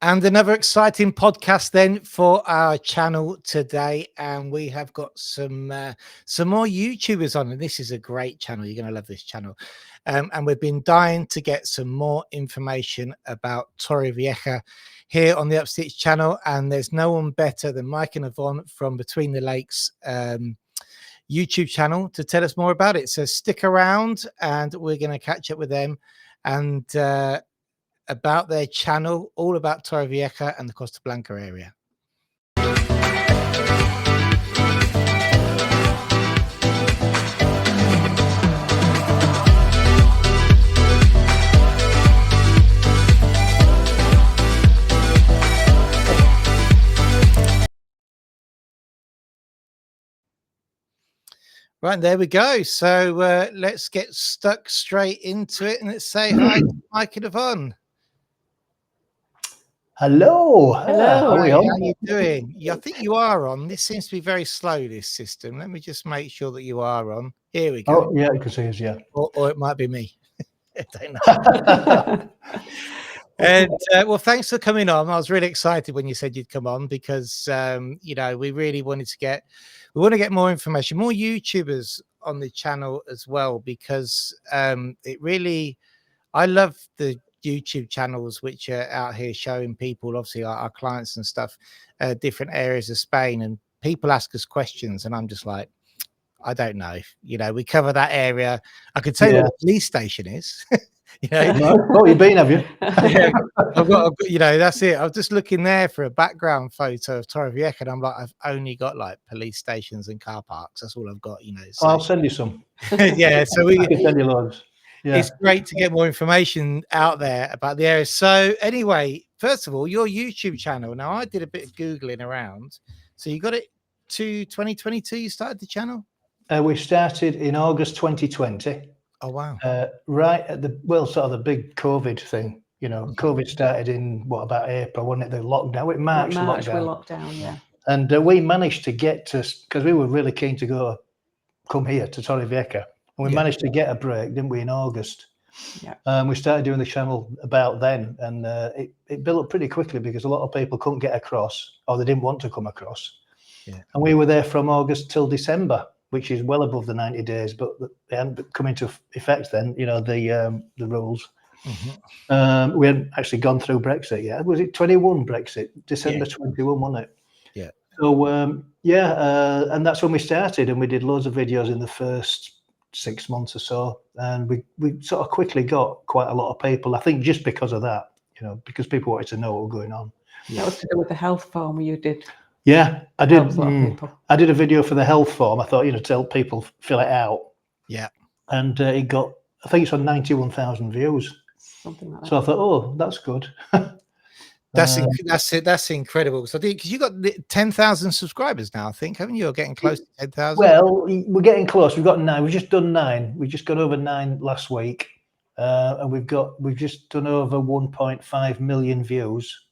And another exciting podcast then for our channel today, and we have got some more YouTubers on, and this is a great channel. You're going to love this channel, and we've been dying to get some more information about Torrevieja here on the Upsticks channel, and there's no one better than Mike and Yvonne from Between the Lakes YouTube channel to tell us more about it. So stick around, and we're going to catch up with them and about their channel, all about Torrevieja and the Costa Blanca area. Right, there we go. So let's get stuck straight into it, and let's say hi to Mike and Yvonne. Hello. Hello. Hi, how are you doing? I think you are on. This seems to be very slow, this system. Let me just make sure that you are on. Here we go. Oh, yeah, you can see us, yeah. Or it might be me. I don't know. And well, thanks for coming on. I was really excited when you said you'd come on because you know, we really wanted to get more information, more YouTubers on the channel as well, because it really, I love the YouTube channels which are out here showing people, obviously our clients and stuff, different areas of Spain, and people ask us questions, and I'm just like, I don't know. You know, we cover that area. I could tell you what the police station is. You know, oh, you've been, have you? Yeah, I've got, you know, that's it. I was just looking there for a background photo of Torrevieja, and I'm like, I've only got like police stations and car parks. That's all I've got, you know. So. I'll send you some. Yeah, so we can send you loads. Yeah. It's great to get more information out there about the area. So anyway, first of all, your YouTube channel. Now, I did a bit of Googling around. So you got it to 2022, you started the channel? We started in August 2020. Oh, wow. Right at the, well, sort of the big COVID thing. You know, COVID started in, what, about April, wasn't it? The lockdown. March we locked down, yeah. And we managed to get to, because we were really keen to come here to Torrevieja. And we managed to get a break, didn't we, in August? Yeah. We started doing the channel about then, and it built up pretty quickly because a lot of people couldn't get across, or they didn't want to come across. Yeah. And we were there from August till December, which is well above the 90 days, but they hadn't come into effect then, you know, the rules. We hadn't actually gone through Brexit yet. Was it 21 Brexit? December 21, wasn't it? Yeah. So, and that's when we started, and we did loads of videos in the first 6 months or so, and we sort of quickly got quite a lot of people, I think, just because of that, you know, because people wanted to know what was going on. That was to do with the health form you did. Yeah, I did. I did a video for the health form. I thought, you know, to help people fill it out. Yeah. And it got, I think it's on 91,000 views. Something like that. So I thought, oh, that's good. That's incredible. So because you got 10,000 subscribers now, I think, haven't you? You're getting close to 10,000. Well, we're getting close. We've got 9. We've just done 9. We just got over 9 last week, and we've just done over 1.5 million views.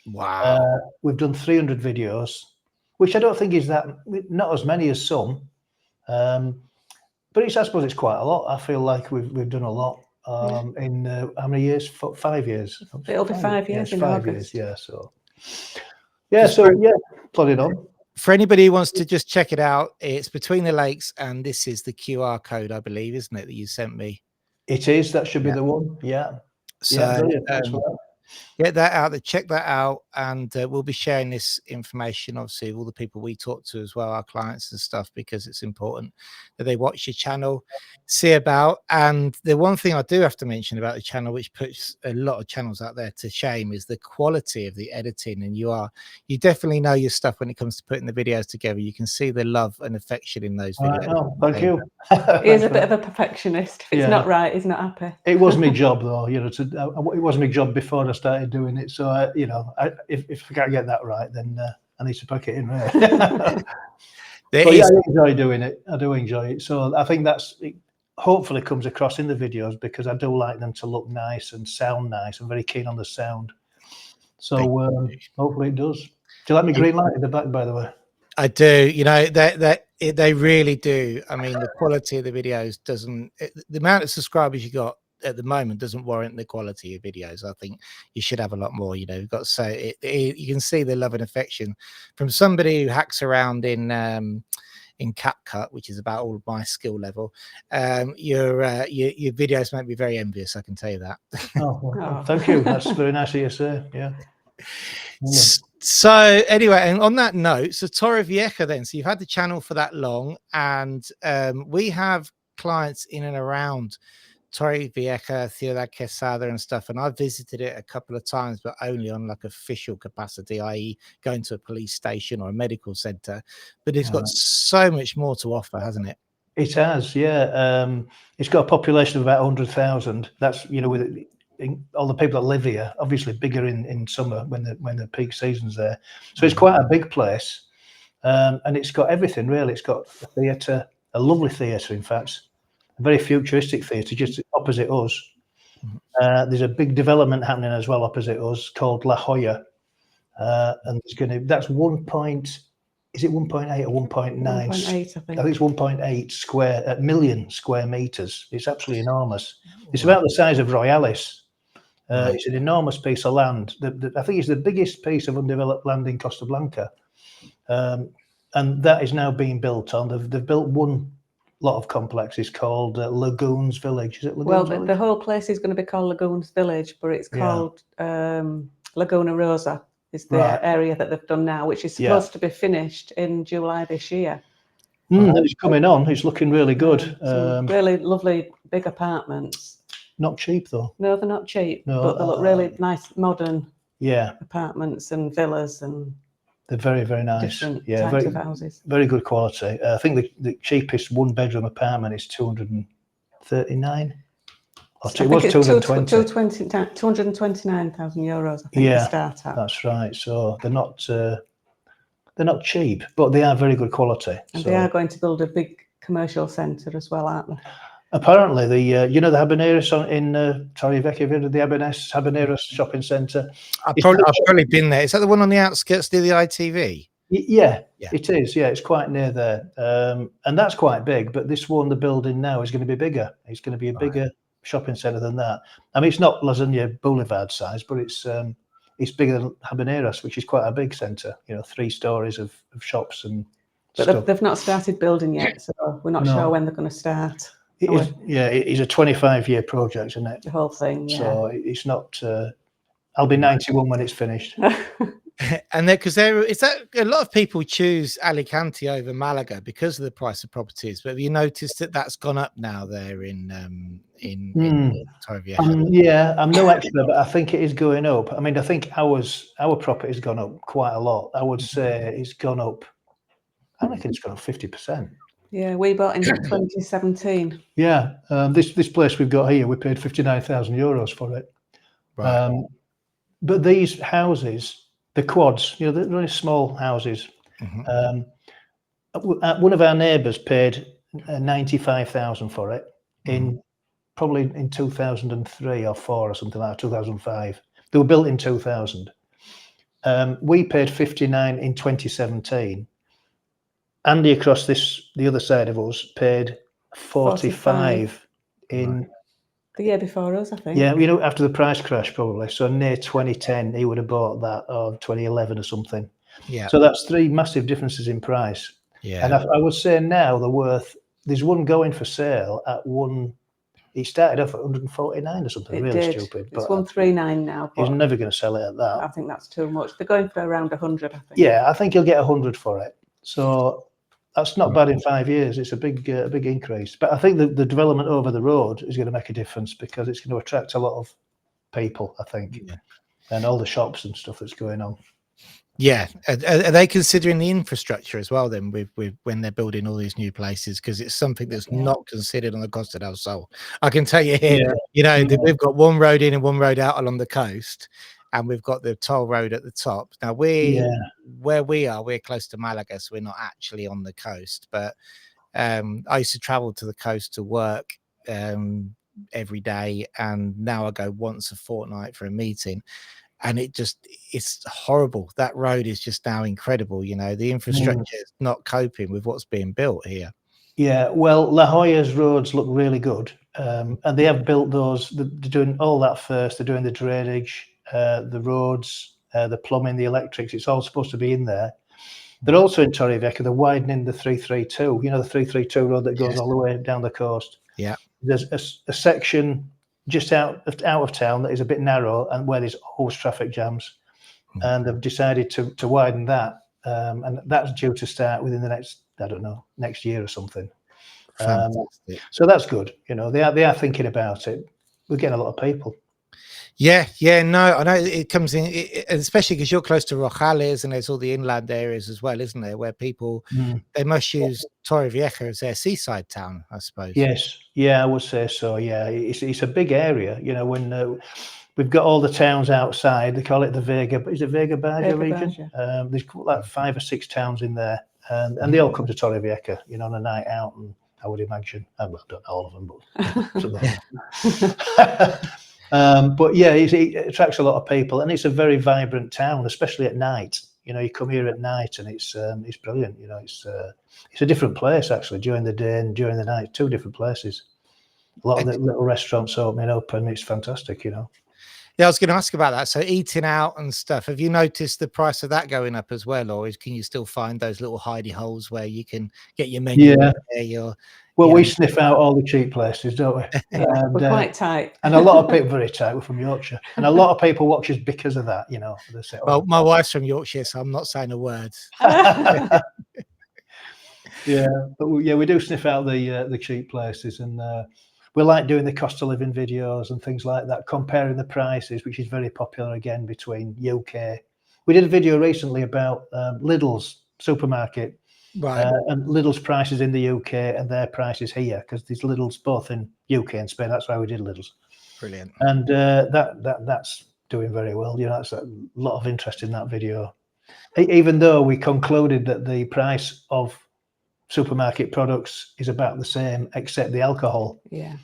Wow. We've done 300 videos, which I don't think is that, not as many as some, but I suppose it's quite a lot. I feel like we've done a lot. In how many years? 5 years. It'll be 5 years in 5 August. years, yeah. So yeah, plodding on. For anybody who wants to just check it out, it's Between the Lakes, and this is the QR code, I believe, isn't it, that you sent me? It is. That should be the one. Yeah. So get that out there, check that out, and we'll be sharing this information, obviously, with all the people we talk to as well, our clients and stuff, because it's important that they watch your channel, see about. And the one thing I do have to mention about the channel, which puts a lot of channels out there to shame, is the quality of the editing. And you definitely know your stuff when it comes to putting the videos together. You can see the love and affection in those videos. Oh, thank you. He is a bit of a perfectionist. If it's not right, he's not happy. It was my job, though. You know, it was my job before I started doing it. So, you know, if I can't get that right, then I need to pack it in. Right? But yeah, I enjoy doing it. I do enjoy it. So I think it hopefully comes across in the videos, because I do like them to look nice and sound nice. I'm very keen on the sound. So hopefully it does. Do you like my green light in the back, by the way? I do. You know, they really do. I mean, the quality of the videos the amount of subscribers you got at the moment doesn't warrant the quality of videos. I think you should have a lot more. You know, you've got you can see the love and affection from somebody who hacks around in CapCut, which is about all of my skill level. Your videos make me very envious, I can tell you that. Well, thank you. That's very nice of you to say. Yeah. So anyway, and on that note, so Torrevieja then, so you've had the channel for that long, and we have clients in and around Torrevieja, Ciudad Quesada and stuff, and I've visited it a couple of times, but only on like official capacity, i.e. going to a police station or a medical center. But it's got so much more to offer, hasn't it? It has, yeah. It's got a population of about 100,000. That's, you know, with all the people that live here, obviously bigger in summer when the peak season's there. So it's quite a big place, and it's got everything really. It's got a theatre, a lovely theatre, in fact, a very futuristic theatre just opposite us. There's a big development happening as well opposite us called La Hoya, and that's 1.8 or 1.9? 1.8, I think. I think it's 1.8 million square meters. It's absolutely enormous. It's about the size of Royales. It's an enormous piece of land. I think it's the biggest piece of undeveloped land in Costa Blanca, and that is now being built on. They've built one lot of complexes called Lagoon's Village. Is it Lagoon's Village? The whole place is going to be called Lagoon's Village, but it's called Laguna Rosa. Is the area that they've done now, which is supposed to be finished in July this year. It's coming on. It's looking really good. Really lovely big apartments. Not cheap though. No, they're not cheap, but they look really nice, modern. Apartments and villas, and they're very, very nice. Types of houses. Very good quality. I think the cheapest one-bedroom apartment is 239. It was 220. 229,000 euros, I think, to start at. That's right. So they're not cheap, but they are very good quality. And they are going to build a big commercial centre as well, aren't they? Apparently, the Habaneros in Torrevieja, the Habaneros shopping centre. I've probably been there. Is that the one on the outskirts near the ITV? Yeah, it is. Yeah, it's quite near there, and that's quite big. But this one, the building now, is going to be bigger. It's going to be a bigger shopping centre than that. I mean, it's not Lasagna Boulevard size, but it's bigger than Habaneros, which is quite a big centre. You know, 3 stories of shops and. But they've not started building yet, so we're not sure when they're going to start. It's a 25-year project, isn't it? The whole thing, So it's not. I'll be 91 when it's finished. And because is that a lot of people choose Alicante over Malaga because of the price of properties. But have you noticed that that's gone up now there in Torrevieja? I'm no expert, but I think it is going up. I mean, I think our property has gone up quite a lot. I would say it's gone up. I reckon it's gone up 50%. Yeah, we bought in 2017. Yeah, this place we've got here, we paid 59,000 euros for it. Right. But these houses, the quads, you know, they're really small houses. One of our neighbours paid 95,000 for it probably in 2003 or 4 or something like that, 2005. They were built in 2000. We paid 59 in 2017. Andy across the other side of us paid 45 in the year before us, I think. Yeah, you know, after the price crash probably. So near 2010, he would have bought that, or 2011 or something. Yeah. So that's 3 massive differences in price. Yeah. And I would say now they're worth. There's one going for sale at one. He started off at 149 or something. Really stupid. It's 139 now. He's never going to sell it at that. I think that's too much. They're going for around 100. I think. Yeah, I think he'll get 100 for it. So. That's not bad in 5 years. It's a big increase. But I think the development over the road is going to make a difference because it's going to attract a lot of people, I think, and all the shops and stuff that's going on. Yeah. Are they considering the infrastructure as well then with when they're building all these new places? Because it's something that's not considered on the Costa del Sol. I can tell you here, we've got one road in and one road out along the coast. And we've got the toll road at the top. Now where we are, we're close to Malaga, so we're not actually on the coast. But I used to travel to the coast to work every day, and now I go once a fortnight for a meeting. And it's horrible. That road is just now incredible. You know, the infrastructure is not coping with what's being built here. Yeah, well, La Jolla's roads look really good, and they have built those. They're doing all that first. They're doing the drainage, the roads, the plumbing, the electrics. It's all supposed to be in there. They're also in Torrevieja. They're widening the 332. You know, the 332 road that goes all the way down the coast. Yeah, there's a section just out of town that is a bit narrow and where there's always traffic jams, and they've decided to widen that, and that's due to start within the next, I don't know, next year or something. So that's good. You know, they are thinking about it. We're getting a lot of people. Yeah, no, I know it comes in, especially because you're close to Rojales, and there's all the inland areas as well, isn't there, where people they must use Torrevieja as their seaside town, I suppose. Yes, yeah, I would say so. Yeah, it's a big area. You know, when we've got all the towns outside, they call it the Vega. Is it Vega Baja region? There's like 5 or 6 towns in there, and they all come to Torrevieja, you know, on a night out. And I would imagine, well, I don't know all of them, but some of them. But yeah, it attracts a lot of people, and it's a very vibrant town, especially at night. You know, you come here at night, and it's brilliant. You know, it's a different place actually during the day and during the night. 2 different places. A lot of the little restaurants opening up, and it's fantastic. You know. Yeah, I was going to ask about that. So eating out and stuff, have you noticed the price of that going up as well, or can you still find those little hidey holes where you can get your menu? Yeah. Well, we sniff out all the cheap places, don't we? And, we're quite tight. And a lot of people, very tight, we're from Yorkshire. And a lot of people watch us because of that, you know. They say, well, my wife's from Yorkshire, so I'm not saying a word. Yeah, but we do sniff out the cheap places, and we like doing the cost of living videos and things like that, comparing the prices, which is very popular again between UK. We did a video recently about Lidl's supermarket. Right. And Lidl's prices in the UK and their prices here, because there's Lidl's both in UK and Spain. That's why we did Lidl's. Brilliant. And that's doing very well. You know, that's a lot of interest in that video. Even though we concluded that the price of supermarket products is about the same, except the alcohol. Yeah.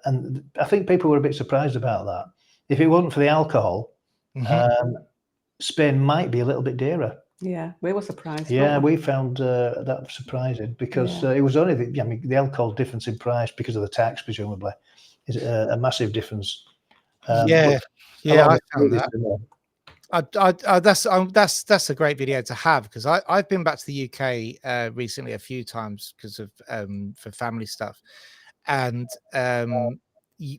And I think people were a bit surprised about that. If it wasn't for the alcohol, Spain might be a little bit dearer. Yeah, we were surprised. Yeah, we found that surprising, because it was only the alcohol difference in price because of the tax, presumably, is a massive difference. I found that. That's a great video to have, because I've been back to the UK recently a few times because of for family stuff, and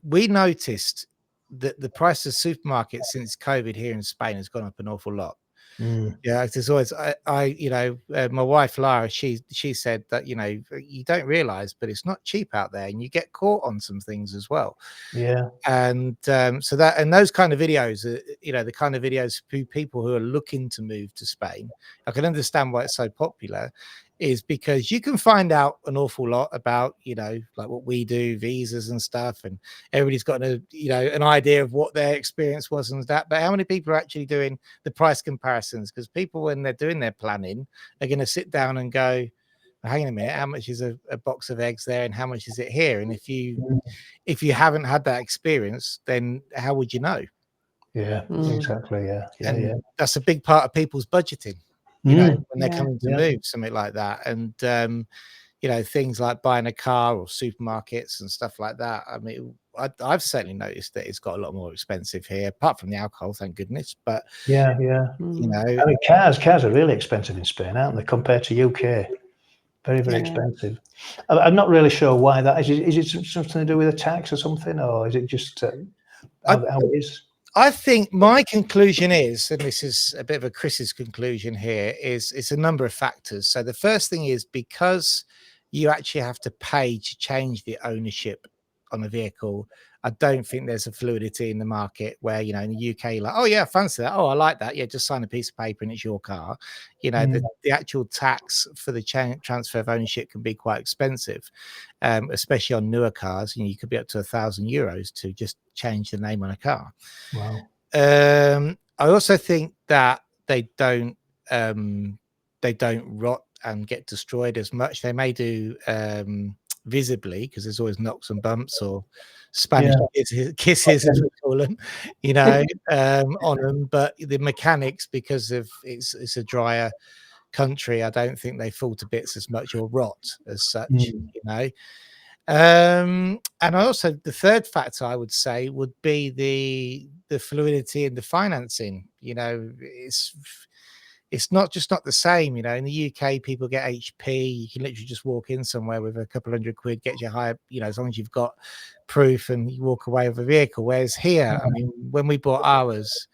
we noticed that the price of supermarkets since COVID here in Spain has gone up an awful lot. Yeah, there's always my wife Lara, she said that, you know, you don't realize, but it's not cheap out there, and you get caught on some things as well. Yeah. And so that, and those kind of videos, you know, the kind of videos for people who are looking to move to Spain, I can understand why it's so popular, is because you can find out an awful lot about, you know, like what we do, visas and stuff, and everybody's got an idea of what their experience was and that. But how many people are actually doing the price comparisons? Because people, when they're doing their planning, are going to sit down and go, hang on a minute, how much is a box of eggs there, and how much is it here? And if you haven't had that experience, then how would you know? Yeah, exactly. Yeah. That's a big part of people's budgeting. You know, when they're coming to move, something like that. And, you know, things like buying a car or supermarkets and stuff like that. I mean, I've certainly noticed that it's got a lot more expensive here, apart from the alcohol, thank goodness. But you know, I mean, cars are really expensive in Spain, aren't they, compared to UK? Very, very expensive. I'm not really sure why that is. Is it something to do with a tax or something, or is it just how it is? I think my conclusion is, and this is a bit of a Chris's conclusion here, is it's a number of factors. So the first thing is, because you actually have to pay to change the ownership on a vehicle, I don't think there's a fluidity in the market where, you know, in the UK, like, oh yeah, I fancy that. Oh, I like that. Yeah, just sign a piece of paper and it's your car. You know, the actual tax for the transfer of ownership can be quite expensive, especially on newer cars. You know, you could be up to €1,000 to just change the name on a car. Wow. I also think that they don't rot and get destroyed as much. They may do visibly, because there's always knocks and bumps or Spanish kisses as we call them, you know, on them. But the mechanics, because of it's a drier country, I don't think they fall to bits as much or rot as such, you know. And also the third factor I would say would be the fluidity in the financing. You know, it's not the same. You know, in the UK, people get HP. You can literally just walk in somewhere with a couple £100, get your hire. You know, as long as you've got proof and you walk away with a vehicle. Whereas here, I mean, when we bought ours,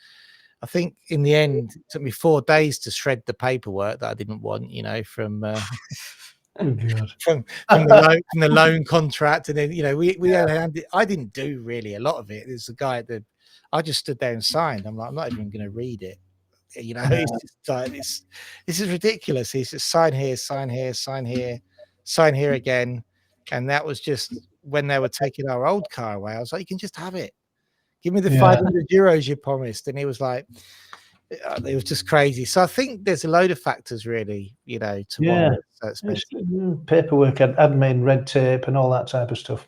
I think in the end it took me 4 days to shred the paperwork that I didn't want. You know, from from the loan contract, and then you know I didn't do really a lot of it. There's a guy that I just stood there and signed. I'm like, I'm not even going to read it. You know, it's just like this is ridiculous. He's just sign here, sign here, sign here, sign here again. And that was just when they were taking our old car away. I was like, you can just have it. Give me the €500 you promised. And he was like, it was just crazy. So I think there's a load of factors really, you know, to paperwork, admin, red tape, and all that type of stuff.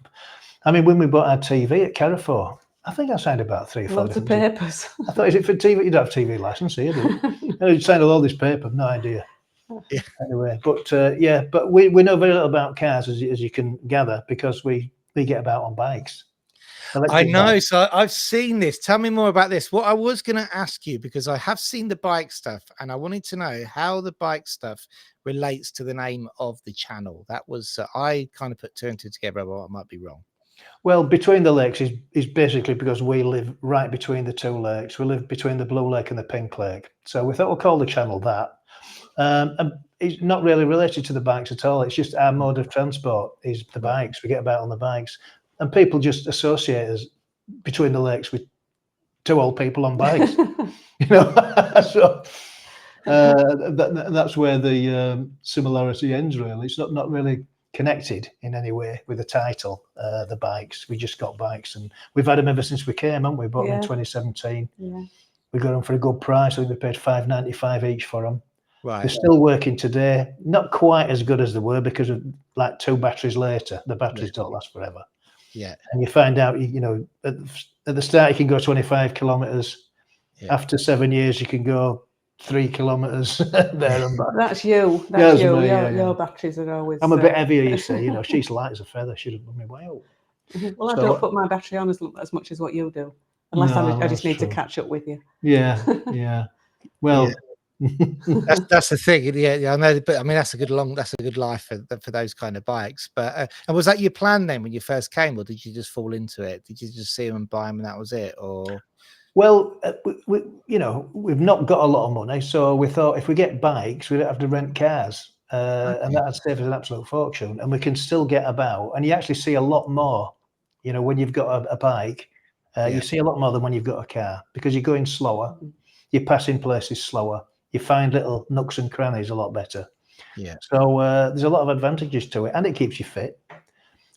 I mean, when we bought our TV at Carrefour, I think I signed about 3 or 4 lots of papers. I thought, is it for TV? You don't have TV license here, do you? You signed all this paper, no idea. Yeah. Anyway, but but we know very little about cars, as you can gather, because we get about on bikes. I know. So I've seen this. Tell me more about this. What I was going to ask you, because I have seen the bike stuff and I wanted to know how the bike stuff relates to the name of the channel. That was, I kind of put 2 and 2 together, but I might be wrong. Well, Between the Lakes is basically because we live right between the 2 lakes. We live between the Blue Lake and the Pink Lake. So we thought we'll call the channel that. And it's not really related to the bikes at all. It's just our mode of transport is the bikes. We get about on the bikes. And people just associate us Between the Lakes with 2 old people on bikes. You know, so that's where the similarity ends, really. It's not really connected in any way with the title, the bikes. We just got bikes, and we've had them ever since we came, haven't we? Bought them in 2017. Yeah. We got them for a good price. I think we paid $5.95 each for them. Right. They're still working today. Not quite as good as they were because of like 2 batteries later. The batteries don't last forever. Yeah. And you find out, you know, at the start you can go 25 kilometers. Yeah. After 7 years, you can go 3 kilometers there and back. That's you. That's you. Your batteries are always. I'm a bit heavier, you see. You know, she's light as a feather. She'd have done me well. Well, I don't put my battery on as much as what you do, unless I just need to catch up with you. Yeah, yeah. Well. Yeah. that's the thing. Yeah, I know. But I mean, that's a good life for those kind of bikes. But and was that your plan then when you first came, or did you just fall into it? Did you just see them and buy them and that was it, or? Well, we've not got a lot of money, so we thought if we get bikes, we don't have to rent cars, and that'd save us an absolute fortune, and we can still get about. And you actually see a lot more, you know, when you've got a bike. You see a lot more than when you've got a car because you're going slower, you're passing places slower. You find little nooks and crannies a lot better. Yeah. So there's a lot of advantages to it, and it keeps you fit.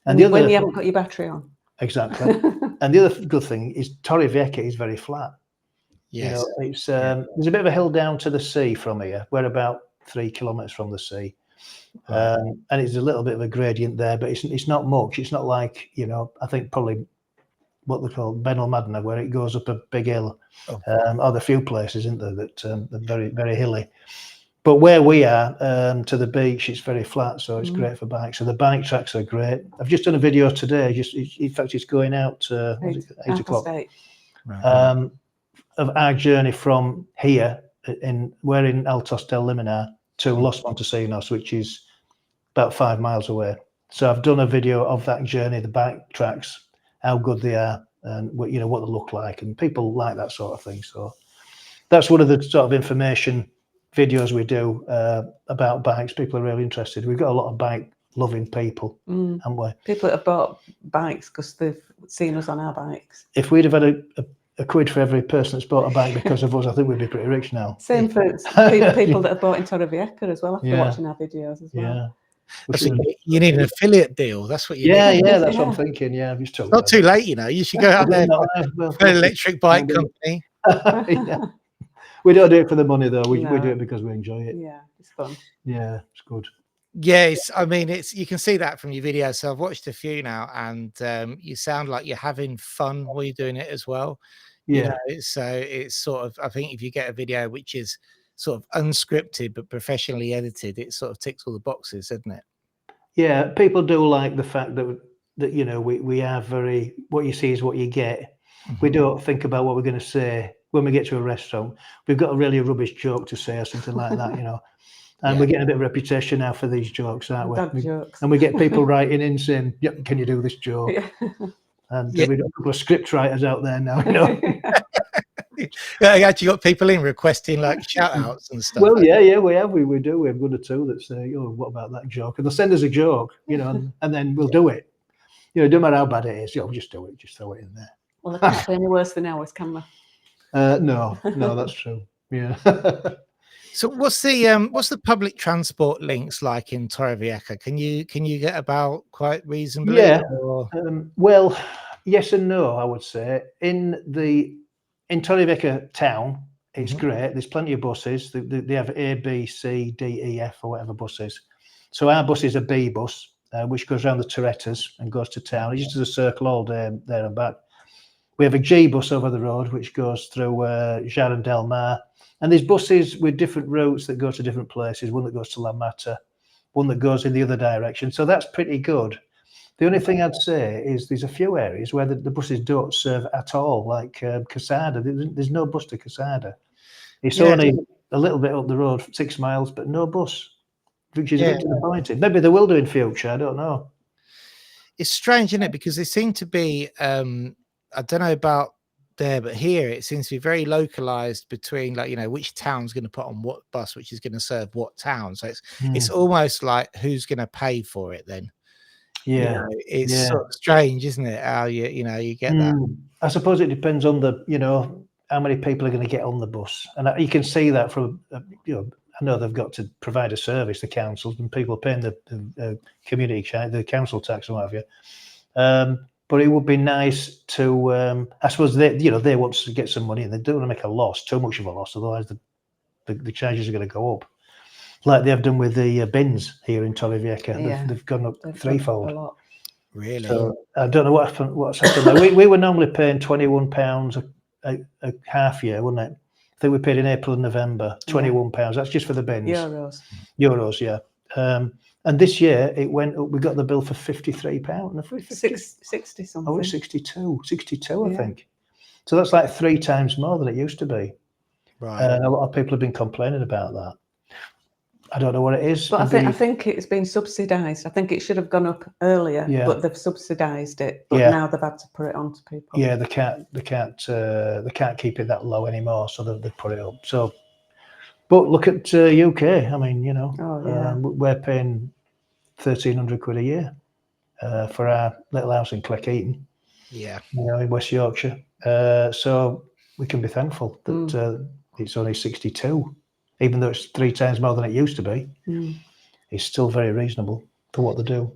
And when you haven't got your battery on. Exactly. And the other good thing is Torrevieja is very flat. Yes. You know, it's there's a bit of a hill down to the sea from here. We're about 3 kilometers from the sea, and it's a little bit of a gradient there, but it's not much. It's not like, you know, I think probably what they call Benel Madna, where it goes up a big hill. Or there are a few places, isn't there, that are very, very hilly. But where we are, to the beach, it's very flat, so it's great for bikes. So the bike tracks are great. I've just done a video today. In fact, it's going out 8 o'clock. Of our journey from here, we're in Altos del Liminar, to Los Montesinos, which is about 5 miles away. So I've done a video of that journey, the bike tracks, how good they are, and what they look like, and people like that sort of thing. So that's one of the sort of information videos we do about bikes. People are really interested. We've got a lot of bike loving people, haven't we? People that have bought bikes because they've seen us on our bikes. If we'd have had a quid for every person that's bought a bike because of us, I think we'd be pretty rich now. Same for people that have bought in Torrevieja as well after watching our videos as well. Yeah. You need an affiliate deal. That's what you need. Yeah, that's what I'm thinking. Yeah, it's not too late, you know. You should go out there for an electric bike company. Yeah. We don't do it for the money though. We do it because we enjoy it. Yeah, it's fun. Yeah, it's good. Yes, I mean you can see that from your videos. So I've watched a few now, and you sound like you're having fun while you're doing it as well. Yeah. You know, so it's sort of, I think if you get a video which is sort of unscripted but professionally edited, it sort of ticks all the boxes, doesn't it? Yeah, people do like the fact that you know we are very, what you see is what you get. We don't think about what we're going to say when we get to a restaurant. We've got a really rubbish joke to say or something like that, you know. And we're getting a bit of reputation now for these jokes, aren't we? Dad jokes. And we get people writing in saying, "Yep, can you do this joke?" Yeah. And we've got a couple of script writers out there now, you know. Yeah, you actually got people in requesting like shout outs and stuff. Well, yeah, we have. We do. We have one or two that say, "Oh, what about that joke?" And they'll send us a joke, you know, and then we'll do it. You know, no matter how bad it is, we'll just do it. Just throw it in there. Well, it can't be any worse than ours, can we? No, that's true. Yeah. So what's the public transport links like in Torrevieja? Can you get about quite reasonably? Yeah. Or? Well, yes and no, I would say. In Torrevieja town, it's great. There's plenty of buses. They have A, B, C, D, E, F, or whatever buses. So our bus is a B bus, which goes around the Torretas and goes to town. It just does a circle all day there and back. We have a G bus over the road, which goes through Jardim del Mar. And there's buses with different routes that go to different places. One that goes to La Mata, one that goes in the other direction. So that's pretty good. The only thing I'd say is there's a few areas where the buses don't serve at all, like Casada. There's no bus to Casada. It's only a little bit up the road, 6 miles, but no bus, which is a bit disappointing. Maybe they will do in future, I don't know. It's strange, isn't it? Because they seem to be, I don't know about there, but here it seems to be very localized between, like, you know, which town's going to put on what bus, which is going to serve what town. So it's almost like who's going to pay for it then. Yeah, you know, it's sort of strange, isn't it? How you get that. I suppose it depends on how many people are going to get on the bus, and you can see that from I know they've got to provide a service, the councils, and people paying the community the council tax and what have you. But it would be nice to, I suppose they want to get some money and they don't want to make a loss, too much of a loss, otherwise the charges are going to go up. Like they've done with the bins here in Torrevieja. They've gone up threefold. A lot. Really? So I don't know what's happened there. We were normally paying £21 a half year, wasn't it? I think we paid in April and November, £21. That's just for the bins. Euros, yeah. And this year it went up. We got the bill for £53. 60 something. Oh, it's 62, I think. So that's like 3 times more than it used to be. Right. And a lot of people have been complaining about that. I don't know what it is. But I think it's been subsidised. I think it should have gone up earlier, but they've subsidised it. But now they've had to put it on to people. Yeah, they can't keep it that low anymore, so they've put it up. So, but look at UK. I mean, we're paying £1,300 a year for our little house in Cleckheaton. Yeah, in West Yorkshire. So we can be thankful that it's only 62. Even though it's 3 times more than it used to be, it's still very reasonable for what they do.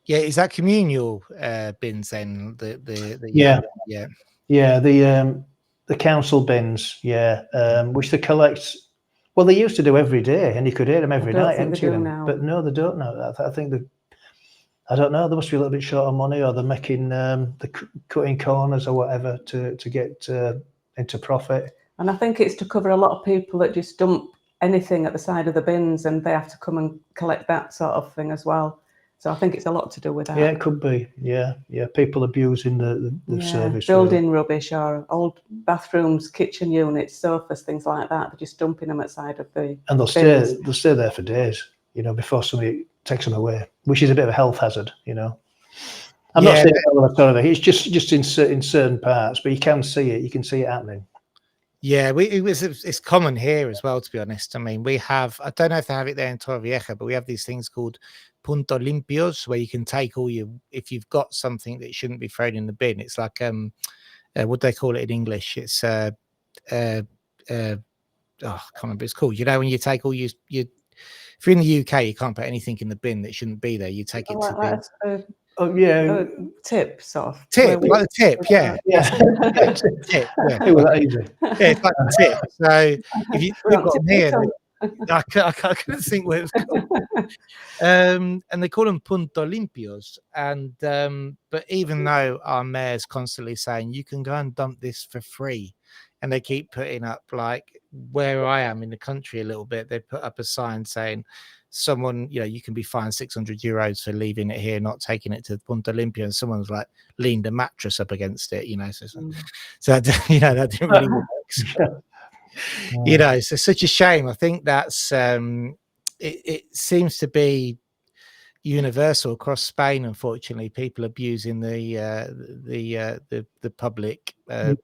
Yeah, is that communal bins then? The council bins, which they collect. Well, they used to do every day, and you could hear them every night emptying them. But no, they don't now. I think I don't know. They must be a little bit short of money, or they're making cutting corners or whatever to get into profit. And I think it's to cover a lot of people that just dump anything at the side of the bins and they have to come and collect that sort of thing as well. So I think it's a lot to do with that. Yeah, it could be. Yeah. People abusing the service. Building rubbish or old bathrooms, kitchen units, sofas, things like that. They're just dumping them at the side of the And they'll stay there for days, before somebody takes them away, which is a bit of a health hazard, I'm not saying it's just in certain parts, but you can see it. You can see it happening. Yeah, it's common here as well, to be honest. I mean, we have, I don't know if they have it there in Torrevieja, but we have these things called punto limpios, where you can take if you've got something that shouldn't be thrown in the bin. It's like, what do they call it in English? It's, I can't remember what it's called. When you take all if you're in the UK, you can't put anything in the bin that shouldn't be there. You take it to the bin. Tip sort of. Tip, like a tip, yeah. Tip, yeah. It was that easy. Yeah, it's like a tip. So if you've got them here, I couldn't think what it was called. And they call them punto limpios. And but even though our mayor's constantly saying you can go and dump this for free and they keep putting up, like where I am in the country a little bit, they put up a sign saying someone, you know, you can be fined €600 for leaving it here, not taking it to Punta Limpia, and someone's like leaned a mattress up against it, you know. So you know, that didn't really work. So, you know, it's such a shame. I think that's it seems to be universal across Spain. Unfortunately, people abusing the public bins,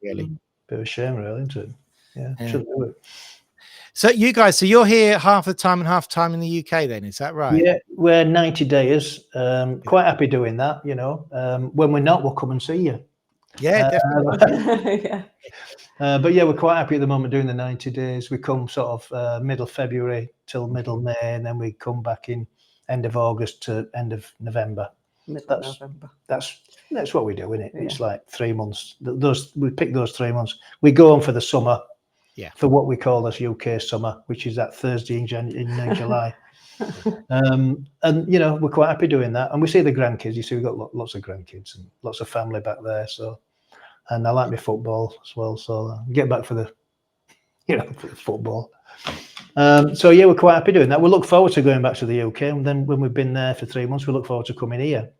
really. Bit of a shame, really, isn't it? Yeah. Shouldn't do it. So you guys, so you're here half the time and half the time in the UK, then, is that right? Yeah, we're 90 days. Quite happy doing that, you know. When we're not, we'll come and see you. Yeah, definitely. Yeah. But yeah, we're quite happy at the moment doing the 90 days. We come sort of middle February till middle May, and then we come back in end of August to end of November. November. That's what we do, isn't it? Yeah. It's like 3 months. We pick those 3 months. We go on for the summer. Yeah. For what we call this UK summer, which is that Thursday in July. And you know, we're quite happy doing that. And we see the grandkids. You see, we've got lots of grandkids and lots of family back there. So, and I like my football as well. So get back for the, you know, for the football. So yeah, we're quite happy doing that. We look forward to going back to the UK, and then when we've been there for 3 months, we look forward to coming here.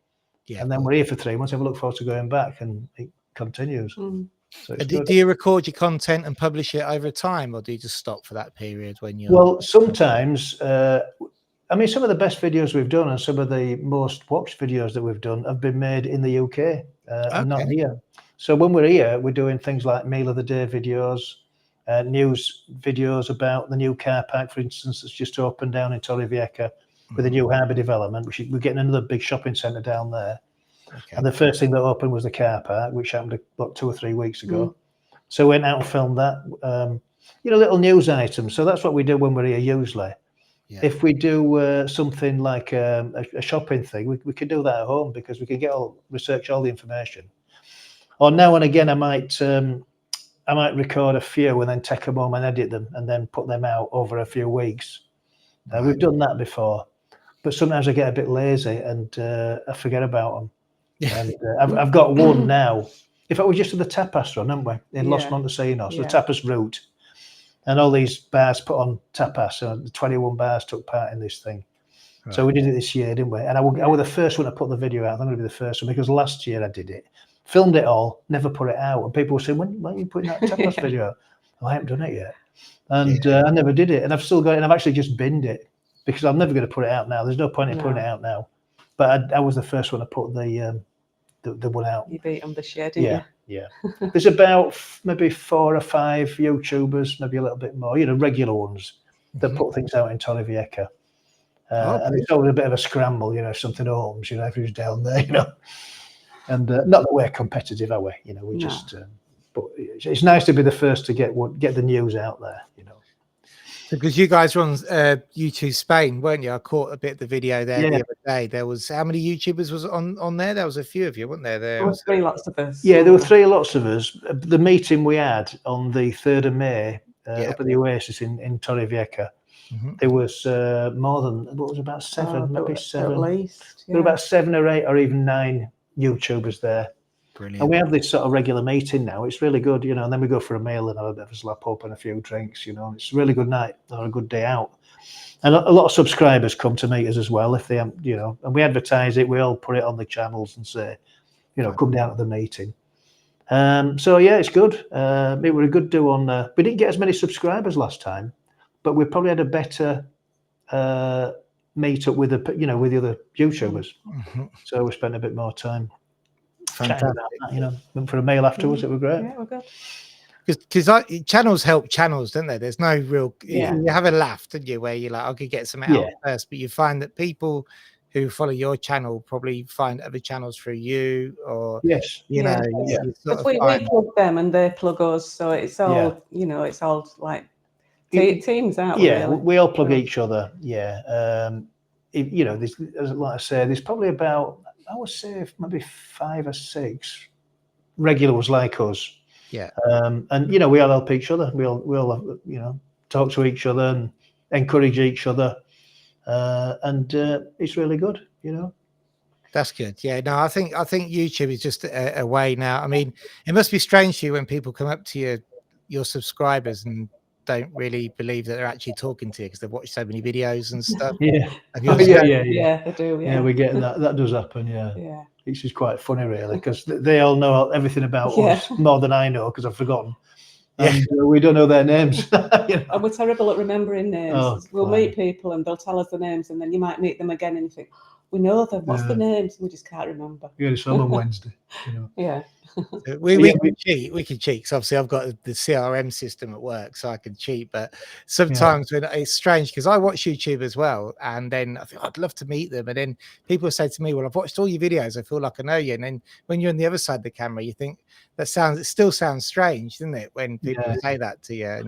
Yeah. And then we're here for 3 months, and we look forward to going back, and it continues. So do you record your content and publish it over time, or do you just stop for that period when you're? Well, sometimes. I mean, some of the best videos we've done and some of the most watched videos that we've done have been made in the UK and not here. So when we're here, we're doing things like meal of the day videos, news videos about the new car park, for instance, that's just opened down in Torrevieja with a new harbour development. We're getting another big shopping centre down there. And the first thing that opened was the car park, which happened about 2 or 3 weeks ago. So we went out and filmed that, you know, little news items. So that's what we do when we're here usually. Yeah. If we do something like a shopping thing, we can do that at home because we can research all the information. Or now and again, I might record a few and then take them home and edit them and then put them out over a few weeks. We've done that before, but sometimes I get a bit lazy and I forget about them. And I've got one now. In fact, we're just at the tapas run, haven't we, in Los Montesinos, the tapas route. And all these bars put on tapas. So the 21 bars took part in this thing. Right. So we did it this year, didn't we? And I was the first one to put the video out. I'm going to be the first one because last year I did it, filmed it all, never put it out. And people were saying, when are you putting that tapas video out? Oh, I haven't done it yet. And I never did it. And I've still got it. And I've actually just binned it because I'm never going to put it out now. There's no point in putting it out now. But I was the first one to put the one out. You beat on this year, didn't you? Yeah. There's about maybe 4 or 5 YouTubers, maybe a little bit more, you know, regular ones that put things out in Torrevieja. And it's always a bit of a scramble, you know, if something opens, you know, if who's down there, you know. And not that we're competitive, are we? You know, we just, but it's nice to be the first to get the news out there, you know. Because you guys were on YouTube Spain, weren't you? I caught a bit of the video there the other day. There was, how many YouTubers was on there? There was a few of you, weren't there? There was 3 lots of us. Yeah, there were 3 lots of us. The meeting we had on the 3rd of May up at the Oasis in Torrevieja, there was more than, what was about 7, maybe 7. At least. There were about 7 or 8 or even 9 YouTubers there. Brilliant. And we have this sort of regular meeting now. It's really good, you know, and then we go for a meal and have a bit of a slap up and a few drinks, you know. It's a really good night or a good day out. And a lot of subscribers come to meet us as well if they, you know, and we advertise it. We all put it on the channels and say, you know, come down to the meeting. So yeah, it's good. It was a good do on. We didn't get as many subscribers last time, but we probably had a better meet up with the other YouTubers. So we spent a bit more time. Fantastic. About that, you know, went for a meal afterwards. It was great. Yeah, we're good. Because channels help channels, don't they? There's no real. You have a laugh, don't you? Where you're like, I could get some out first, but you find that people who follow your channel probably find other channels through you, or you know, because we plug them and they plug us, so it's all you know, it's all like teams out. Yeah, really. we all plug each other. Yeah, you know, like I say, there's probably about, I would say, maybe 5 or 6 regulars like us. Yeah. And you know, we all help each other. We all you know, talk to each other and encourage each other. And it's really good, you know. That's good. Yeah, no, I think YouTube is just a way now. I mean, it must be strange to you when people come up to you your subscribers and don't really believe that they're actually talking to you because they've watched so many videos and stuff? Yeah. Yeah, they do. Yeah, we get that. That does happen. Yeah. Yeah. It's just quite funny, really, because they all know everything about us more than I know because I've forgotten. And we don't know their names. You know? And we're terrible at remembering names. Oh, we'll meet people and they'll tell us the names, and then you might meet them again and you think, we know them. What's the names? We just can't remember. Yeah, it's on Wednesday. You know. Yeah. We can cheat. We can cheat because obviously I've got the CRM system at work, so I can cheat. But sometimes when it's strange because I watch YouTube as well, and then I think I'd love to meet them, and then people say to me, "Well, I've watched all your videos. I feel like I know you." And then when you're on the other side of the camera, you think it still sounds strange, doesn't it? When people say that to you,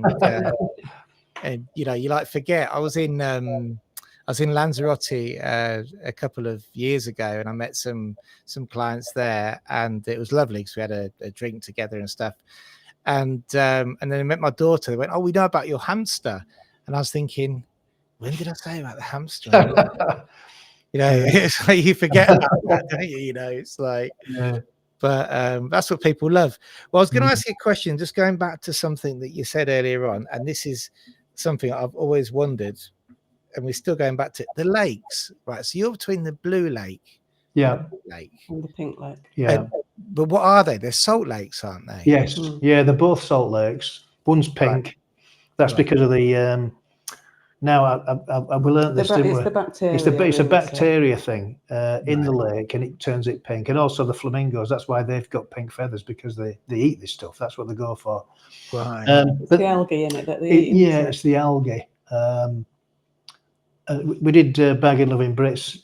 and you know, you like forget. I was in Lanzarote a couple of years ago, and I met some clients there, and it was lovely because we had a drink together and stuff. And then I met my daughter. They went, "Oh, we know about your hamster," and I was thinking, when did I say about the hamster? You know, it's like you forget about that, don't you? You know, it's like, but that's what people love. Well, I was going to ask you a question, just going back to something that you said earlier on, and this is something I've always wondered. And we're still going back to the lakes, right? So you're between the blue lake, and the pink lake. Yeah. But what are they? They're salt lakes, aren't they? Yes. Yeah, they're both salt lakes. One's pink. Right. That's because of the. Now we learned this. It's the bacteria. It's a bacteria thing in the lake, and it turns it pink. And also the flamingos. That's why they've got pink feathers, because they eat this stuff. That's what they go for. Right. It's the algae in it that they eat. Yeah, it's the algae. We did Bag and Loving Brits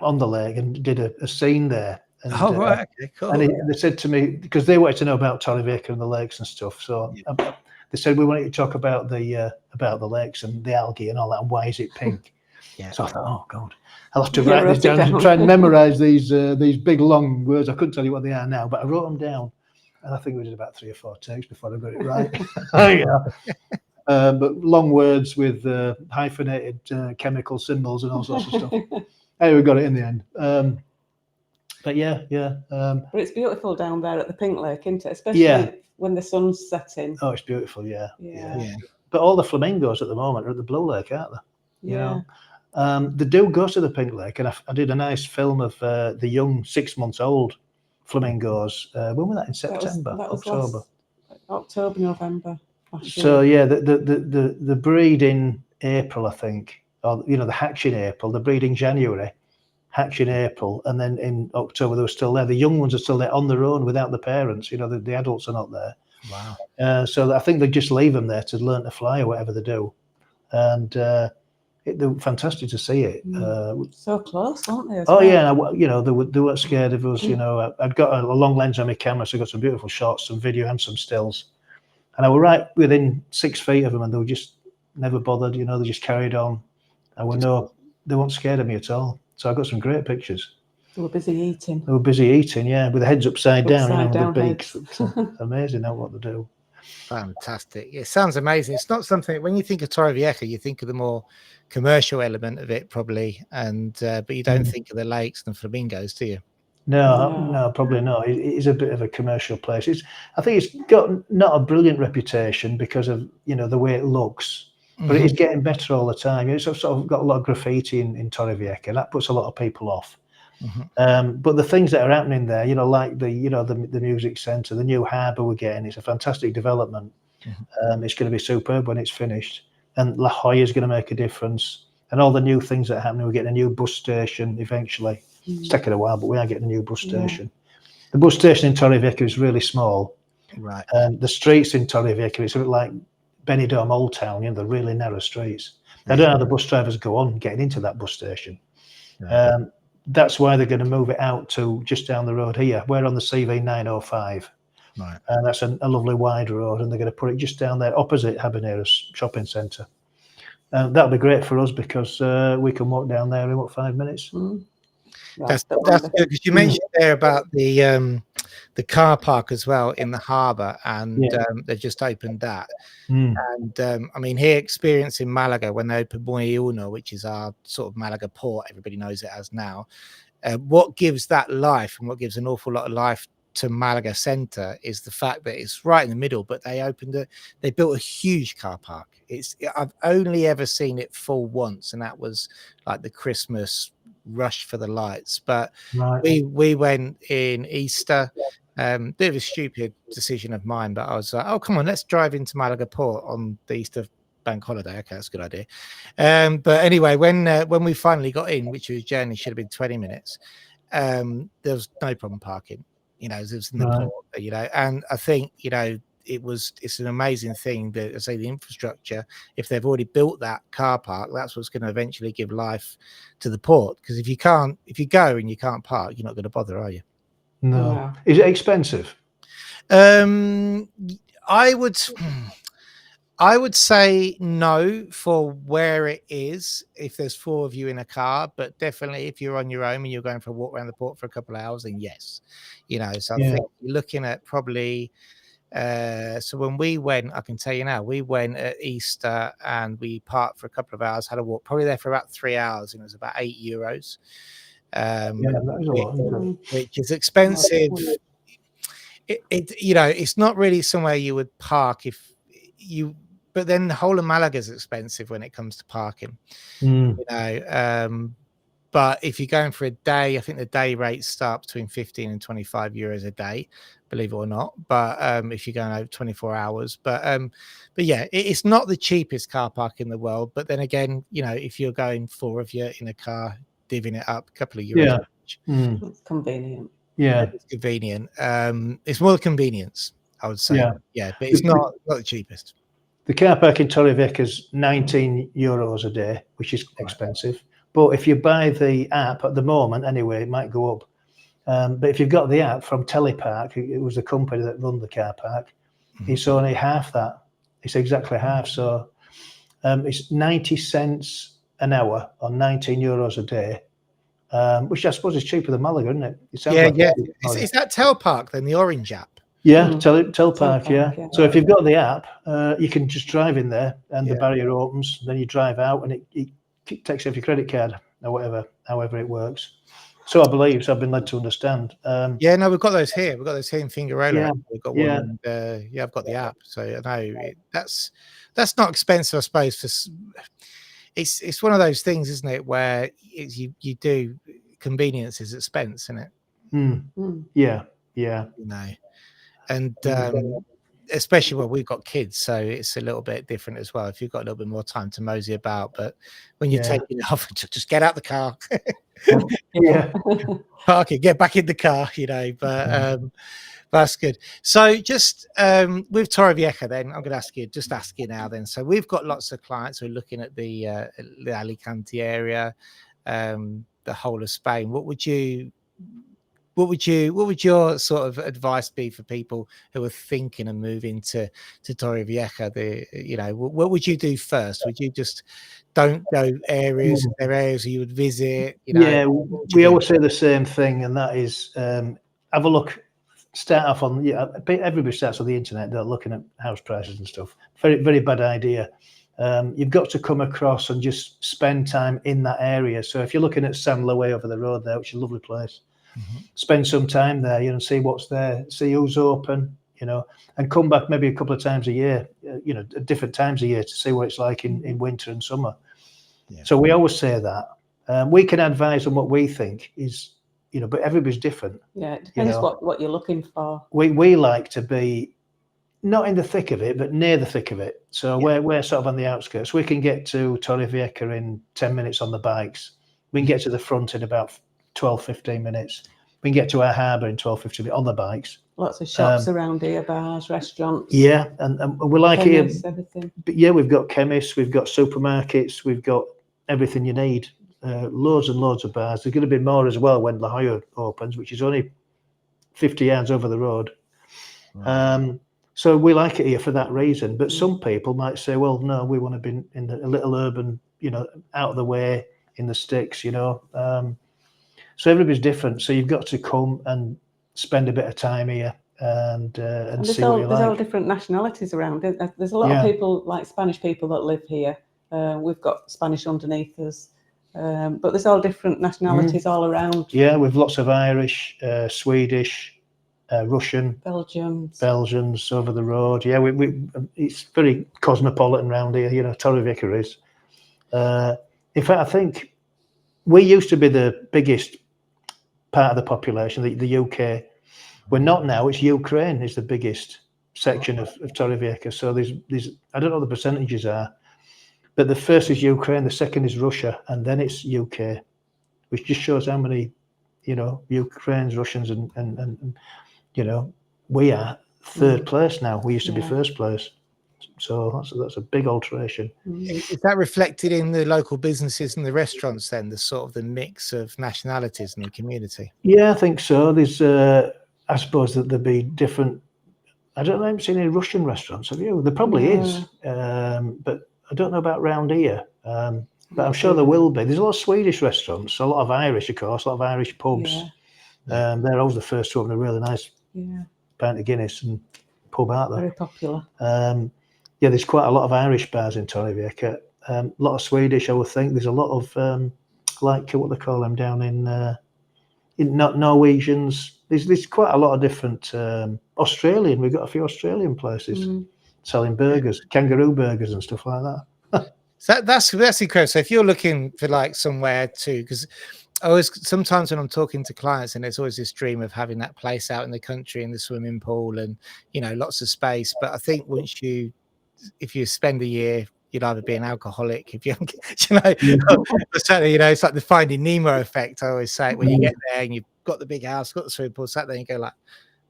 on the lake and did a scene there. And, right, okay, cool. And they said to me, because they wanted to know about Torrevieja and the lakes and stuff, so they said, we want you to talk about the lakes and the algae and all that, and why is it pink? So I thought, oh God, I'll have to write this down to try and memorize these big long words. I couldn't tell you what they are now, but I wrote them down, and I think we did about 3 or 4 takes before I got it right. But long words with hyphenated chemical symbols and all sorts of stuff. Hey, we got it in the end. But but it's beautiful down there at the Pink Lake, isn't it? Especially when the sun's setting. Oh, it's beautiful, yeah. But all the flamingos at the moment are at the Blue Lake, aren't they? You know? They do go to the Pink Lake, and I did a nice film of the young 6 months old flamingos. When was that? In September, October, November. So the breed in April, I think, or the hatch in April. The breed in January, hatch in April, and then in October they were still there. The young ones are still there on their own without the parents. The adults are not there. Wow. So I think they just leave them there to learn to fly or whatever they do, and they're fantastic to see it. So close, aren't they? They weren't scared of us. I'd got a long lens on my camera, so I got some beautiful shots, some video, and some stills. And I was right within 6 feet of them, and they were just never bothered. They just carried on. They weren't scared of me at all. So I got some great pictures. They were busy eating. With their heads upside down, with their beaks. Amazing what they do. Fantastic. It sounds amazing. It's not something, when you think of Torrevieja, you think of the more commercial element of it probably, and but you don't think of the lakes and flamingos, do you? No, probably not. It is a bit of a commercial place. I think it's got not a brilliant reputation because of the way it looks, but it is getting better all the time. It's sort of got a lot of graffiti in Torrevieja, and that puts a lot of people off. But the things that are happening there, like the music centre, the new harbour we're getting, it's a fantastic development. It's going to be superb when it's finished, and La Hoya is going to make a difference, and all the new things that are happening. We're getting a new bus station eventually. It's taken a while, but we are getting a new bus station. The bus station in Torrevieja is really small. Right. The streets in Torrevieja, it's a bit like Benidorm Old Town, they're really narrow streets. I don't know how the bus drivers go on getting into that bus station. That's why they're going to move it out to just down the road here. We're on the CV 905. Right. And that's a lovely wide road, and they're going to put it just down there opposite Habaneras shopping centre. That'll be great for us because we can walk down there in 5 minutes. That's good, because you mentioned there about the car park as well in the harbour, and they've just opened that. And I mean, here experience in Malaga when they opened Muy Uno, which is our sort of Malaga port, everybody knows it as now. What gives that life, and what gives an awful lot of life to Malaga Centre is the fact that it's right in the middle, but they built a huge car park. I've only ever seen it full once, and that was like the Christmas rush for the lights. But we went in Easter. Bit of a stupid decision of mine, but I was like, oh, come on, let's drive into Malaga Port on the Easter bank holiday. Okay, that's a good idea. But anyway, when we finally got in, which was journey should have been 20 minutes, there was no problem parking. You know, it was in the port, you know, and I think, you know, it's an amazing thing that, I say, the infrastructure, if they've already built that car park, that's what's going to eventually give life to the port. Because if you go and you can't park, you're not going to bother, are you? No. Is it expensive? I would say no for where it is if there's 4 of you in a car, but definitely if you're on your own and you're going for a walk around the port for a couple of hours, then yes, you know. So I think you're looking at probably. So when we went, I can tell you now, we went at Easter and we parked for a couple of hours, had a walk, probably there for about 3 hours, and it was about €8. Which is expensive. It you know, it's not really somewhere you would park but then the whole of Malaga is expensive when it comes to parking, you know. But if you're going for a day, I think the day rates start between 15 and 25 euros a day, believe it or not. But if you're going over 24 hours, but yeah, it's not the cheapest car park in the world. But then again, you know, if you're going 4 of you in a car, divvying it up, a couple of euros. It's convenient. Yeah, it's convenient. It's more the convenience, I would say. Yeah, but it's not the cheapest. The car park in Torrevieja is €19 a day, which is expensive. But if you buy the app at the moment, anyway, it might go up. But if you've got the app from Telepark, it was the company that run the car park, it's only half that. It's exactly half. So it's 90 cents an hour on €19 a day, which I suppose is cheaper than Malaga, isn't it? Is that Telepark then, the orange app? Yeah, Telepark, yeah. So if you've got the app, you can just drive in there and the barrier opens, then you drive out and it takes off your credit card or however it works. So I believe, so I've been led to understand. Yeah, no, we've got those here. We've got those here in Fingarella. We've got one. And, I've got the app. So I know that's not expensive, I suppose. It's one of those things, isn't it, where you do convenience is expense, isn't it? Yeah. You know. And especially when we've got kids, so it's a little bit different as well. If you've got a little bit more time to mosey about, but when you're taking it off, just get out the car, park it, get back in the car, you know. But that's good. So just with Torrevieja, then I'm going to ask you now. Then, so we've got lots of clients who are looking at the Alicante area, the whole of Spain. What would your sort of advice be for people who are thinking of moving to Torrevieja? You know, what would you do first? Would you just don't go areas you would visit? You know, yeah, we always say the same thing, and that is have a look. Start off on everybody starts on the internet. They're looking at house prices and stuff. Very, very bad idea. You've got to come across and just spend time in that area. So if you're looking at San Luis over the road there, which is a lovely place. Spend some time there, you know, see what's there, see who's open, you know, and come back maybe a couple of times a year, you know, at different times a year to see what it's like in winter and summer. So we always say that. We can advise on what we think is, you know, but everybody's different. Yeah, it depends what you're looking for. We like to be not in the thick of it, but near the thick of it. So we're sort of on the outskirts. We can get to Torrevieja in 10 minutes on the bikes. We can get to the front in about 12-15 minutes. We can get to our harbour in 12-15 minutes on the bikes. Lots of shops around here, bars, restaurants. Yeah, and we like chemists, here. Everything. But yeah, we've got chemists, we've got supermarkets, we've got everything you need. Loads and loads of bars. There's going to be more as well when La Hoya opens, which is only 50 yards over the road. So we like it here for that reason. But some people might say, well, no, we want to be in a little urban, you know, out of the way in the sticks, you know. So everybody's different. So you've got to come and spend a bit of time here and see what you like. There's all different nationalities around. There's a lot of people, like Spanish people, that live here. We've got Spanish underneath us. But there's all different nationalities all around. Yeah, with lots of Irish, Swedish, Russian, Belgians over the road. Yeah, it's very cosmopolitan around here. You know, Torrevieja is. In fact, I think we used to be the biggest part of the population, the UK. We're not now. It's Ukraine is the biggest section of Torrevieja. So there's I don't know what the percentages are, but the first is Ukraine, the second is Russia, and then it's UK, which just shows how many, you know, Ukrainians, Russians, and you know, we are third place now. We used to be first place. So that's a big alteration. Is that reflected in the local businesses and the restaurants then, the sort of the mix of nationalities in the community? Yeah, I think so. There's, I suppose that there'd be different. I don't know, I haven't seen any Russian restaurants, have you? There probably is, but I don't know about round here. But I'm sure there will be. There's a lot of Swedish restaurants, a lot of Irish, of course, a lot of Irish pubs. They're always the first to open a really nice pint of Guinness and pub out there. Very popular. Yeah, there's quite a lot of Irish bars in Torrevieja. A lot of Swedish, I would think. There's a lot of like what they call them down in Norwegians. There's quite a lot of different Australian. We've got a few Australian places selling burgers, kangaroo burgers and stuff like that. So that's incredible. So if you're looking for like somewhere to, because I always sometimes when I'm talking to clients, and there's always this dream of having that place out in the country in the swimming pool and, you know, lots of space. But I think if you spend a year, you'd either be an alcoholic if you know, certainly, you know, it's like the Finding Nemo effect. I always say it, when you get there and you've got the big house, got the swimming pool, sat there and you go like,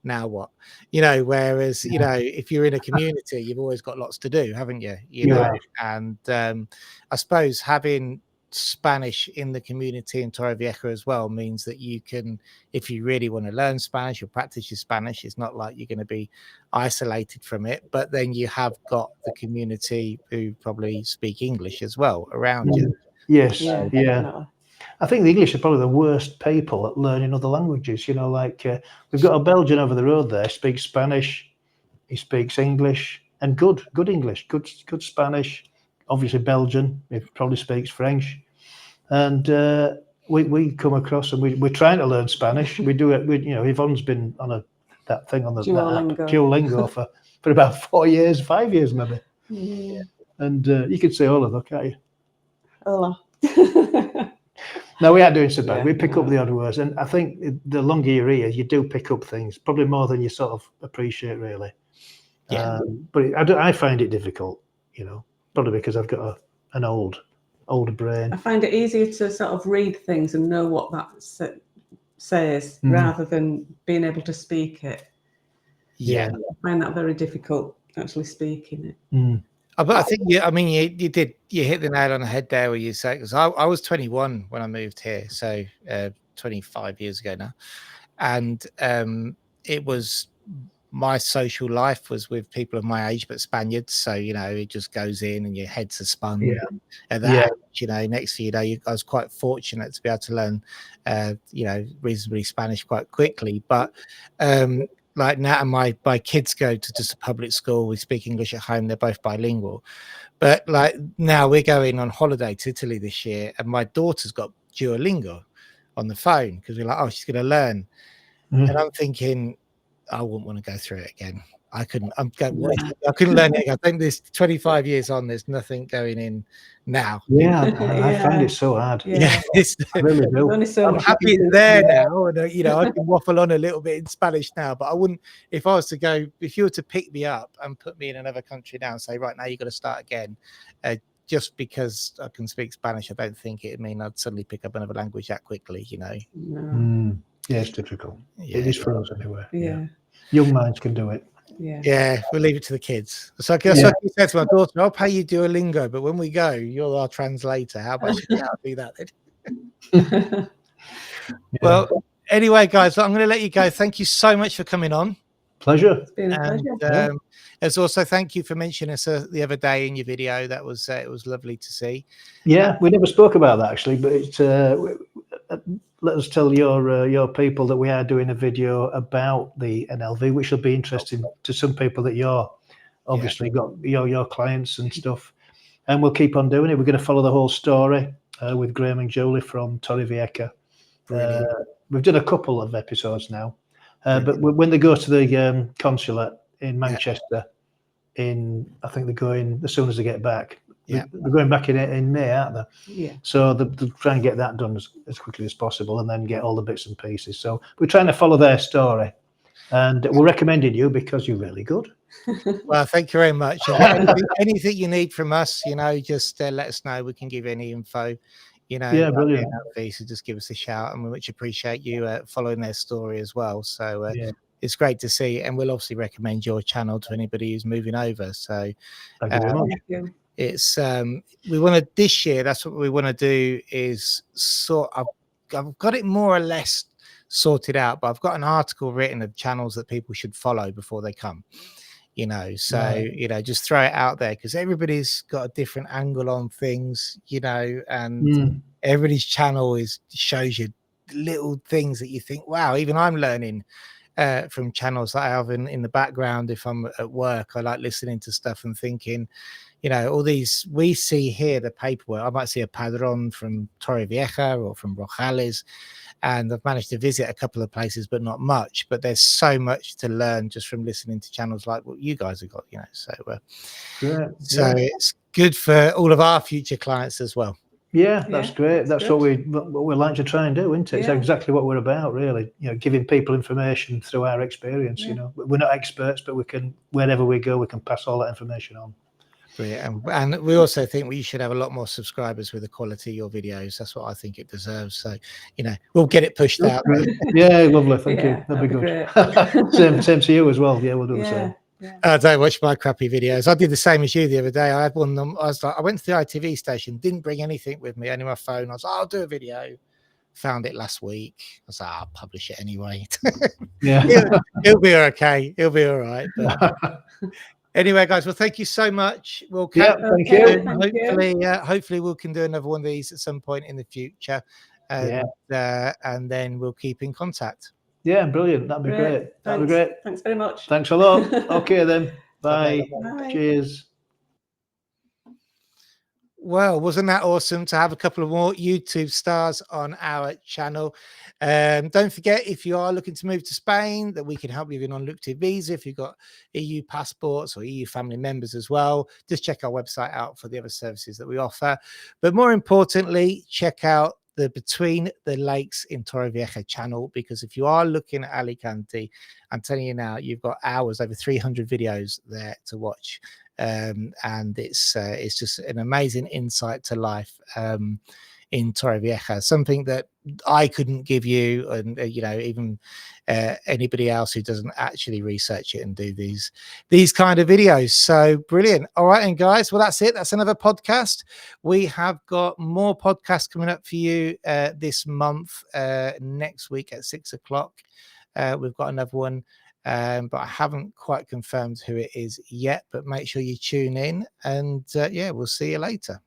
now what? You know, whereas, you know, if you're in a community, you've always got lots to do, haven't you? You know, and I suppose having Spanish in the community in Torrevieja as well means that you can, if you really want to learn Spanish or practice your Spanish, it's not like you're going to be isolated from it, but then you have got the community who probably speak English as well around you. Yes, yeah. I think the English are probably the worst people at learning other languages. You know, like we've got a Belgian over the road there, speaks Spanish, he speaks English, and good English, good Spanish. Obviously Belgian, he probably speaks French, and we come across and we're trying to learn Spanish. We do it. You know, Yvonne's been on that thing on the Duolingo for about 5 years maybe. Yeah. And you can say hola, though, can't you? Hola. No, we are doing so bad. We pick up the odd words, and I think the longer you're here, you do pick up things probably more than you sort of appreciate, really. Yeah. But I find it difficult, you know. Probably because I've got an older brain. I find it easier to sort of read things and know what that says rather than being able to speak it. Yeah. I find that very difficult, actually speaking it. But I think, I mean, you hit the nail on the head there where you say, because I was 21 when I moved here, so 25 years ago now. And it was, my social life was with people of my age, but Spaniards. So, you know, it just goes in and your head's a sponge. Yeah. And that, you know, next thing you know, I was quite fortunate to be able to learn, you know, reasonably Spanish quite quickly. But like now, my kids go to just a public school. We speak English at home. They're both bilingual. But like now we're going on holiday to Italy this year, and my daughter's got Duolingo on the phone because we're like, oh, she's going to learn. And I'm thinking, I wouldn't want to go through it again. I couldn't. I couldn't learn it. I think this 25 years on, there's nothing going in now. Yeah, I find it so hard. Yeah, I really do. I'm happy it's there now, and you know, I can waffle on a little bit in Spanish now. But I wouldn't, if I was to go, if you were to pick me up and put me in another country now and say, right now you've got to start again, just because I can speak Spanish, I don't think it'd mean I'd suddenly pick up another language that quickly. You know. No. Yeah, it's difficult. It is for us anyway. Yeah. Young minds can do it. Yeah, we'll leave it to the kids. So like you said to my daughter, I'll pay you Duolingo, but when we go, you're our translator. How about you do that then? Well, anyway, guys, I'm going to let you go. Thank you so much for coming on. Pleasure. It's been a pleasure. As also, thank you for mentioning us the other day in your video. That was it was lovely to see. Yeah, we never spoke about that actually, but it's, let us tell your people that we are doing a video about the NLV, which will be interesting to some people that you're obviously got your clients and stuff. And we'll keep on doing it. We're going to follow the whole story with Graham and Julie from Torrevieja. We've done a couple of episodes now. But when they go to the consulate in Manchester, I think they're going as soon as they get back. They're going back in May, aren't they? Yeah. So they're trying to get that done as quickly as possible, and then get all the bits and pieces. So we're trying to follow their story, and we're recommending you because you're really good. Well, thank you very much. Anything you need from us, just let us know. We can give you any info. Yeah, brilliant. So just give us a shout, and we much appreciate you following their story as well. So it's great to see, and we'll obviously recommend your channel to anybody who's moving over. So thank you very much. Thank you. It's we want to this year. That's what we want to do. Is I've got it more or less sorted out, but I've got an article written of channels that people should follow before they come. So just throw it out there, because everybody's got a different angle on things, and everybody's channel shows you little things that you think, wow, even I'm learning from channels that I have in the background. If I'm at work, I like listening to stuff and thinking, all these we see here, the paperwork. I might see a padron from Torrevieja or from Rojales, and I've managed to visit a couple of places, but not much. But there's so much to learn just from listening to channels like what you guys have got, So it's good for all of our future clients as well. Yeah, that's great. That's what we like to try and do, isn't it? It's exactly what we're about, really. Giving people information through our experience. We're not experts, but we can, wherever we go, we can pass all that information on. Brilliant. And we also think we should have a lot more subscribers with the quality of your videos. That's what I think it deserves. So, we'll get it pushed out. Yeah, lovely. Thank you. That'd be good. Same to you as well. Yeah, we'll do the same. I don't watch my crappy videos. I did the same as you the other day. I had one of them. I went to the ITV station, didn't bring anything with me, only my phone. I was like, I'll do a video. Found it last week. I was like, I'll publish it anyway. It'll be okay. It'll be all right. But anyway, guys, well, thank you so much. We'll thank you. Hopefully we can do another one of these at some point in the future. And then we'll keep in contact. Yeah, brilliant. That'd be great. That'd be great. Thanks very much. Thanks a lot. Okay, then. Bye. Bye. Cheers. Well, wasn't that awesome to have a couple of more YouTube stars on our channel? Don't forget, if you are looking to move to Spain, that we can help you with an unlimited visa. If you've got EU passports or EU family members as well, just check our website out for the other services that we offer. But more importantly, check out the Between the Lakes in Torrevieja channel, because if you are looking at Alicante, I'm telling you now, you've got hours, over 300 videos there to watch. And it's just an amazing insight to life in Torrevieja, something that I couldn't give you, and even anybody else who doesn't actually research it and do these kind of videos. So brilliant. All right, and guys, well, that's it. That's another podcast. We have got more podcasts coming up for you this month. Next week at 6 o'clock, we've got another one. But I haven't quite confirmed who it is yet, but make sure you tune in, and we'll see you later.